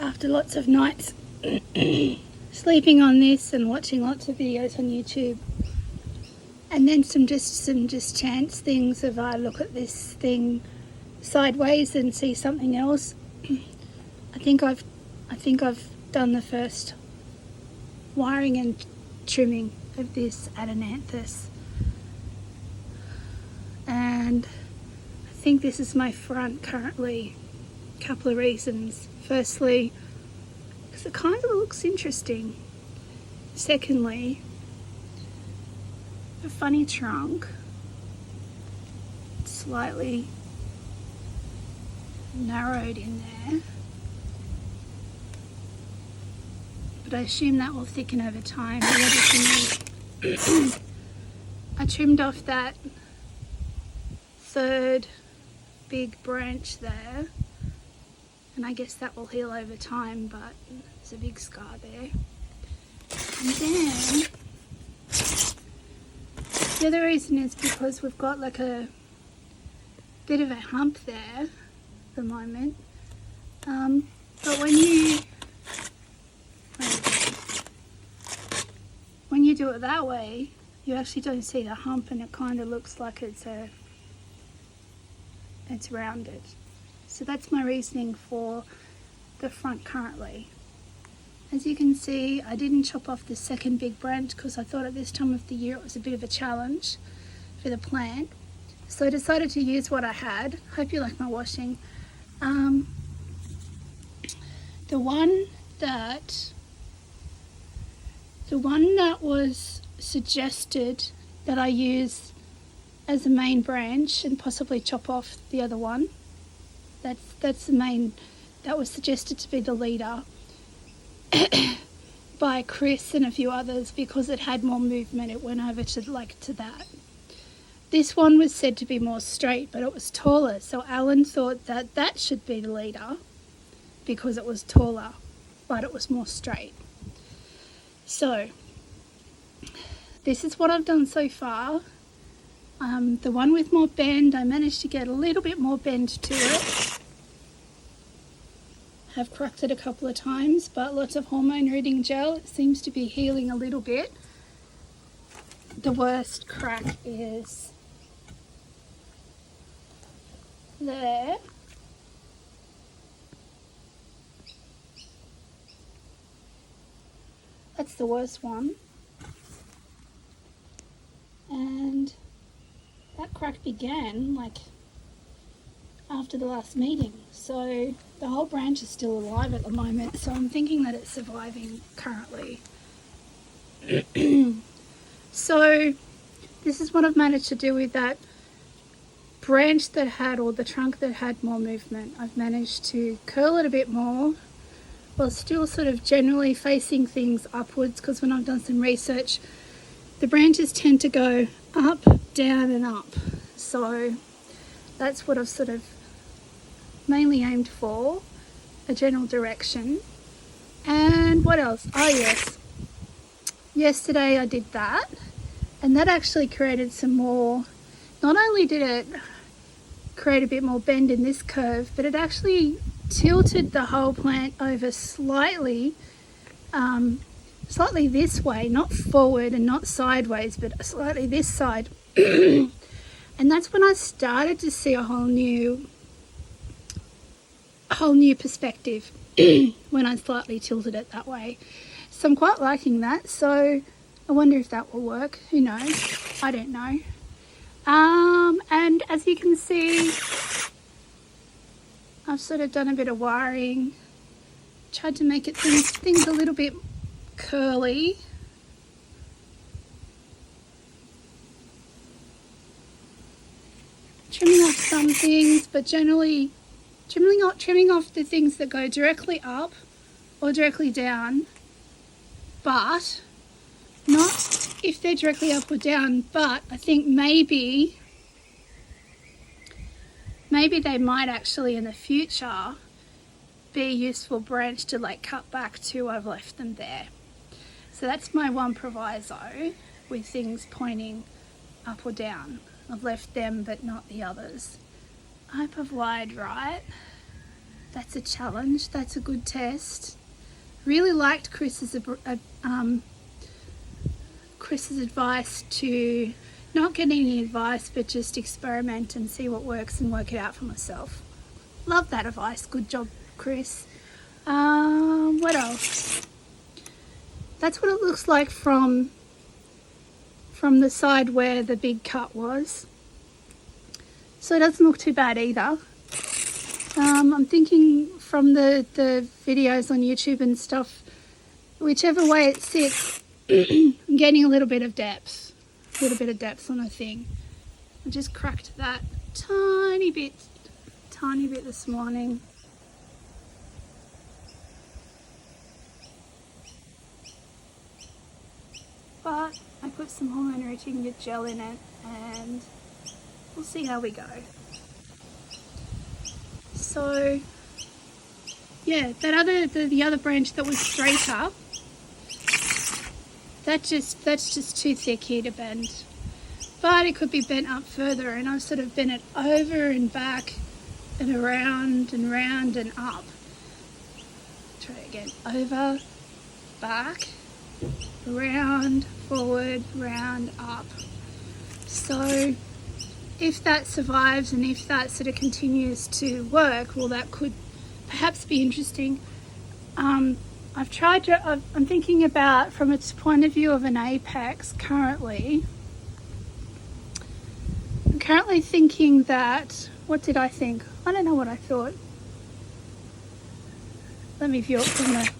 after lots of nights sleeping on this and watching lots of videos on YouTube, and then some just chance things of I look at this thing sideways and see something else. I think I've done the first wiring and trimming of this Adenanthos, and I think this is my front currently. A couple of reasons. Firstly, because it kind of looks interesting. Secondly, a funny trunk, slightly narrowed in there, but I assume that will thicken over time. The other thing is I trimmed off that third big branch there, and I guess that will heal over time, but there's a big scar there. And then the other reason is because we've got like a bit of a hump there at the moment, but when you do it that way, you actually don't see the hump, and it kind of looks like it's rounded. So that's my reasoning for the front currently. As you can see, I didn't chop off the second big branch because I thought at this time of the year it was a bit of a challenge for the plant. So I decided to use what I had. Hope you like my washing. The one that was suggested that I use as a main branch and possibly chop off the other one, that's the main, that was suggested to be the leader by Chris and a few others because it had more movement. It went over to that. This one was said to be more straight, but it was taller, so Alan thought that should be the leader because it was taller, but it was more straight. So this is what I've done so far. The one with more bend, I managed to get a little bit more bend to it. Have cracked it a couple of times, but lots of hormone rooting gel. It seems to be healing a little bit. The worst crack is there. That's the worst one. And that crack began like after the last meeting, so the whole branch is still alive at the moment, so I'm thinking that it's surviving currently. So this is what I've managed to do with that branch that had, or the trunk that had more movement. I've managed to curl it a bit more while still sort of generally facing things upwards, because when I've done some research, the branches tend to go up, down and up. So that's what I've sort of mainly aimed for, a general direction. And what else? Oh yes, yesterday I did that, and that actually created some more, not only did it create a bit more bend in this curve, but it actually tilted the whole plant over slightly, slightly this way, not forward and not sideways, but slightly this side. And that's when I started to see a whole new perspective when I slightly tilted it that way. So I'm quite liking that. So I wonder if that will work. Who knows? I don't know. And as you can see, I've sort of done a bit of wiring, tried to make it things a little bit curly. Trimming off some things, but generally trimming off the things that go directly up or directly down, but not if they're directly up or down. But I think maybe they might actually in the future be a useful branch to like cut back to. I've left them there. So that's my one proviso with things pointing up or down. I've left them but not the others. I hope I've lied right. That's a challenge. That's a good test. Really liked Chris's advice to not get any advice, but just experiment and see what works and work it out for myself. Love that advice. Good job, Chris. What else? That's what it looks like from the side where the big cut was. So it doesn't look too bad either. I'm thinking from the videos on YouTube and stuff, whichever way it sits, I'm getting a little bit of depth on the thing. I just cracked that tiny bit this morning. But I put some hormone enriching gel in it and we'll see how we go. So yeah, the other branch that was straighter, that's just too thick here to bend. But it could be bent up further, and I've sort of bent it over and back and around and round and up. Try it again. Over, back, round, forward, round, up. So if that survives and if that sort of continues to work, well, that could perhaps be interesting. I'm thinking about, from its point of view of an apex currently, I'm currently thinking that, what did I think? I don't know what I thought. Let me view it from the...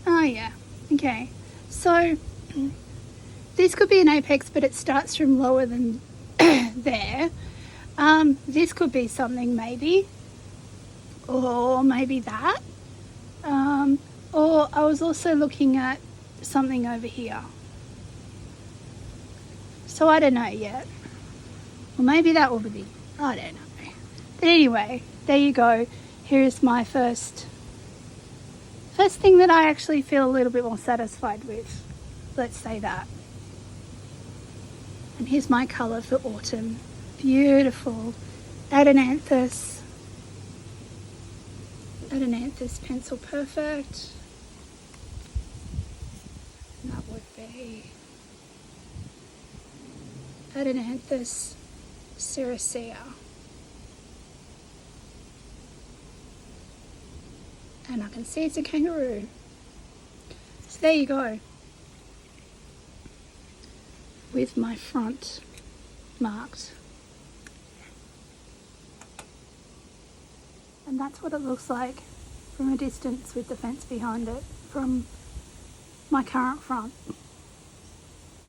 Oh yeah, okay. So this could be an apex, but it starts from lower than there. This could be something maybe, or maybe that. Or I was also looking at something over here. So I don't know yet. Or maybe that will be, I don't know. But anyway, there you go. Here's my first thing that I actually feel a little bit more satisfied with. Let's say that. And here's my colour for autumn. Beautiful Adenanthos Pencil Perfect. And that would be Adenanthos sericeus. And I can see it's a kangaroo. So there you go. With my front marked. And that's what it looks like from a distance with the fence behind it from my current front.